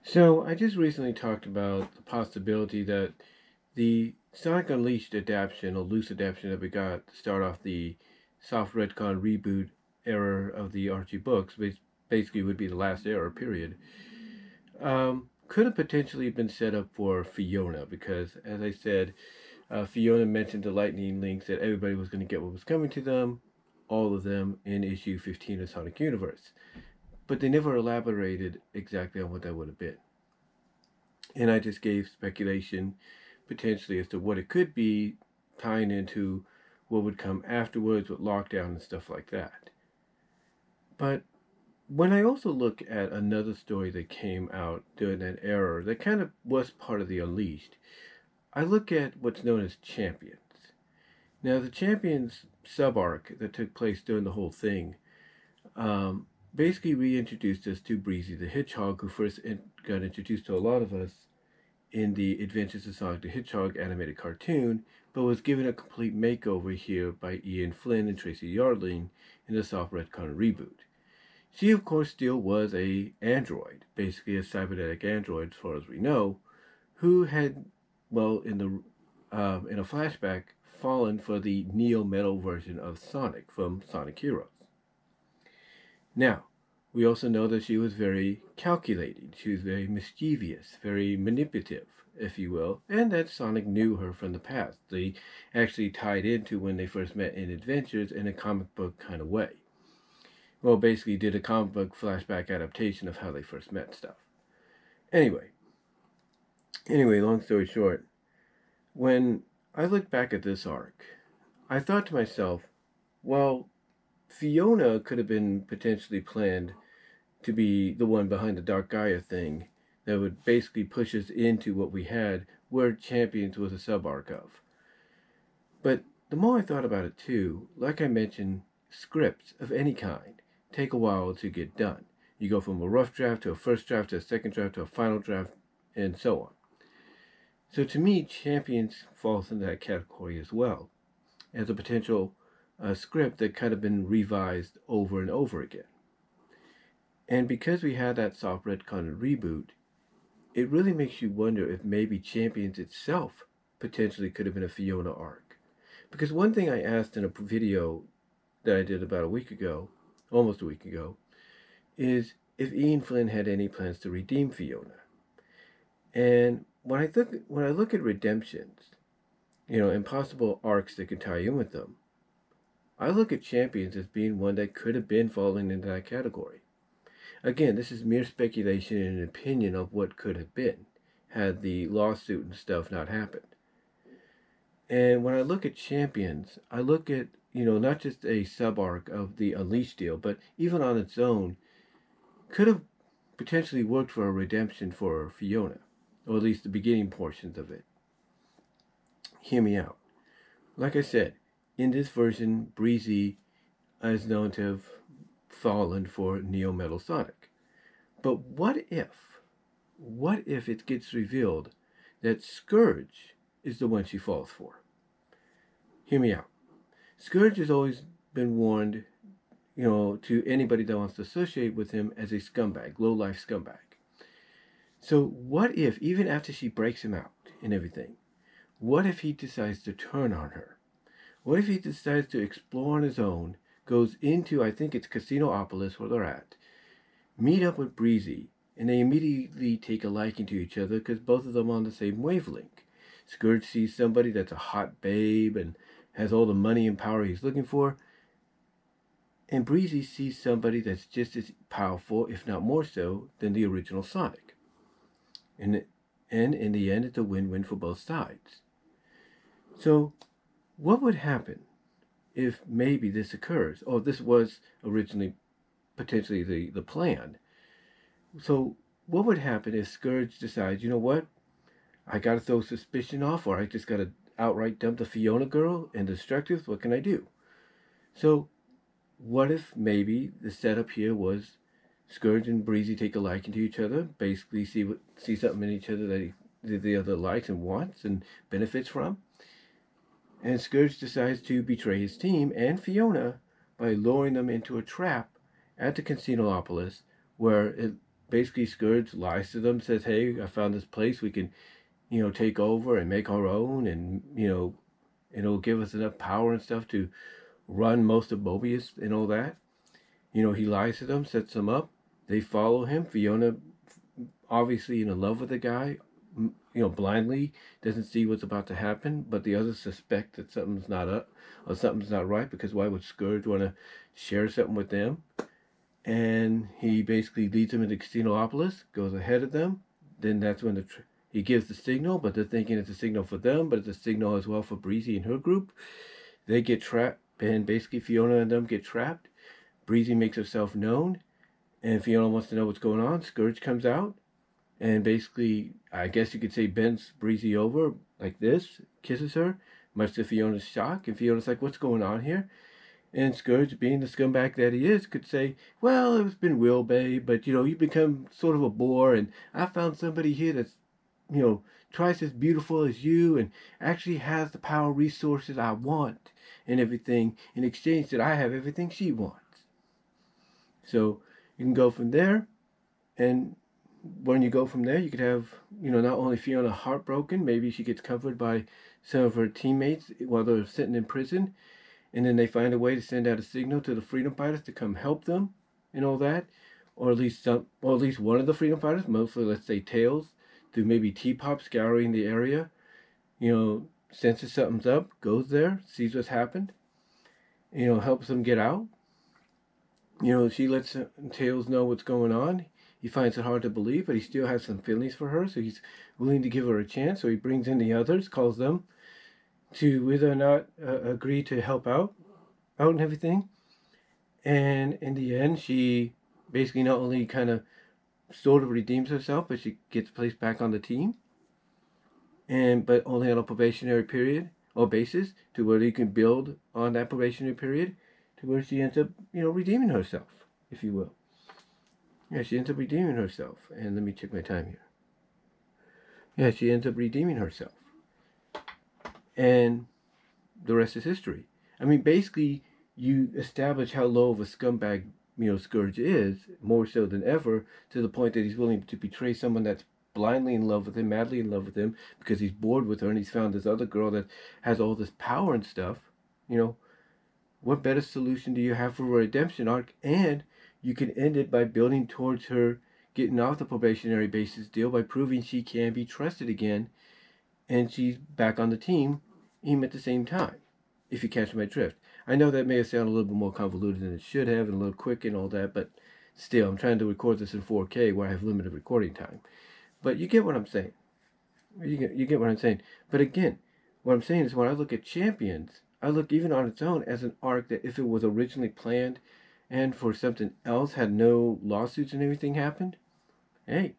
So I just recently talked about the possibility that the Sonic Unleashed adaptation, or loose adaptation that we got to start off the soft retcon reboot era of the Archie books, which basically would be the last era, period, could have potentially been set up for Fiona because, as I said, Fiona mentioned the lightning links that everybody was going to get what was coming to them, all of them in issue 15 of Sonic Universe. But they never elaborated exactly on what that would have been. And I just gave speculation potentially as to what it could be, tying into what would come afterwards with lockdown and stuff like that. But when I also look at another story that came out during that era that kind of was part of the Unleashed, I look at what's known as Champions. Now, the Champions sub arc that took place during the whole thing basically reintroduced us to Breezy the Hedgehog, who first got introduced to a lot of us in the Adventures of Sonic the Hedgehog animated cartoon, but was given a complete makeover here by Ian Flynn and Tracy Yardling in the soft retcon reboot. She, of course, still was a android, basically a cybernetic android, as far as we know, who had, well, in a flashback, fallen for the Neo Metal version of Sonic from Sonic Heroes. Now, we also know that she was very calculating. She was very mischievous, very manipulative, if you will, and that Sonic knew her from the past. They actually tied into when they first met in Adventures in a comic book kind of way. Well, basically did a comic book flashback adaptation of how they first met stuff. Anyway, long story short, when I look back at this arc, I thought to myself, well, Fiona could have been potentially planned to be the one behind the Dark Gaia thing that would basically push us into what we had, where Champions was a sub arc of. But the more I thought about it too, like I mentioned, scripts of any kind take a while to get done. You go from a rough draft to a first draft to a second draft to a final draft, and so on. So to me, Champions falls into that category as well, as a potential script that could have been revised over and over again. And because we had that soft retcon reboot, it really makes you wonder if maybe Champions itself potentially could have been a Fiona arc. Because one thing I asked in a video that I did about a week ago, almost a week ago, is if Ian Flynn had any plans to redeem Fiona. And when I look at redemptions, and possible arcs that could tie in with them, I look at Champions as being one that could have been falling into that category. Again, this is mere speculation and an opinion of what could have been had the lawsuit and stuff not happened. And when I look at Champions, I look at, not just a sub arc of the Unleashed deal, but even on its own, could have potentially worked for a redemption for Fiona, or at least the beginning portions of it. Hear me out. Like I said, in this version, Breezy is known to have fallen for Neo Metal Sonic. But what if it gets revealed that Scourge is the one she falls for? Hear me out. Scourge has always been warned, to anybody that wants to associate with him as a scumbag, low-life scumbag. So what if, even after she breaks him out and everything, what if he decides to turn on her? What if he decides to explore on his own, goes into, I think it's Casinopolis where they're at, meet up with Breezy, and they immediately take a liking to each other because both of them are on the same wavelength. Scourge sees somebody that's a hot babe and has all the money and power he's looking for, and Breezy sees somebody that's just as powerful, if not more so, than the original Sonic. And in the end, it's a win-win for both sides. So, what would happen if maybe this occurs? Oh, this was originally potentially the plan. So, what would happen if Scourge decides, you know what? I gotta throw suspicion off, or I just gotta outright dump the Fiona girl and Destructive? What can I do? So, what if maybe the setup here was Scourge and Breezy take a liking to each other, basically see something in each other that the other likes and wants and benefits from, and Scourge decides to betray his team and Fiona by luring them into a trap at the Casinopolis, where basically Scourge lies to them, says, hey, I found this place we can, take over and make our own, and, it'll give us enough power and stuff to run most of Mobius and all that. He lies to them, sets them up. They follow him. Fiona, obviously in love with the guy, blindly doesn't see what's about to happen, but the others suspect that something's not up or something's not right, because why would Scourge want to share something with them? And he basically leads them into Casinopolis, goes ahead of them. Then that's when he gives the signal, but they're thinking it's a signal for them, but it's a signal as well for Breezy and her group. They get trapped, and basically Fiona and them get trapped. Breezy makes herself known, and Fiona wants to know what's going on. Scourge comes out, and basically, I guess you could say, bends Breezy over like this, kisses her, much to Fiona's shock. And Fiona's like, what's going on here? And Scourge, being the scumbag that he is, could say, well, it's been Will, babe, but, you've become sort of a bore, and I found somebody here that's, twice as beautiful as you, and actually has the power resources I want and everything, in exchange that I have everything she wants. So you can go from there, and when you go from there, you could have, not only Fiona heartbroken, maybe she gets comforted by some of her teammates while they're sitting in prison, and then they find a way to send out a signal to the freedom fighters to come help them and all that, or at least one of the freedom fighters, mostly let's say Tails, through maybe T-Pop scouring the area, senses something's up, goes there, sees what's happened, helps them get out. She lets Tails know what's going on. He finds it hard to believe, but he still has some feelings for her, so he's willing to give her a chance. So he brings in the others, calls them to whether or not agree to help out and everything. And in the end, she basically not only kind of sort of redeems herself, but she gets placed back on the team, but only on a probationary period or basis, to where you can build on that probationary period, to where she ends up, redeeming herself, if you will. Yeah, she ends up redeeming herself. And let me check my time here. Yeah, she ends up redeeming herself. And the rest is history. I mean, basically, you establish how low of a scumbag, Scourge is, more so than ever, to the point that he's willing to betray someone that's blindly in love with him, madly in love with him, because he's bored with her and he's found this other girl that has all this power and stuff. What better solution do you have for a redemption arc? And you can end it by building towards her getting off the probationary basis deal by proving she can be trusted again, and she's back on the team, even at the same time, if you catch my drift. I know that may have sounded a little bit more convoluted than it should have, and a little quick and all that, but still, I'm trying to record this in 4K where I have limited recording time. But you get what I'm saying. You get what I'm saying. But again, what I'm saying is, when I look at Champions, I look even on its own as an arc that, if it was originally planned and for something else, had no lawsuits and everything happened, hey,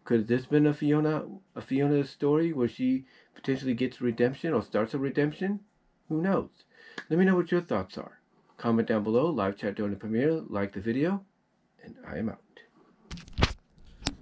could this been a Fiona story where she potentially gets redemption or starts a redemption? Who knows? Let me know what your thoughts are. Comment down below, live chat during the premiere, like the video, and I am out.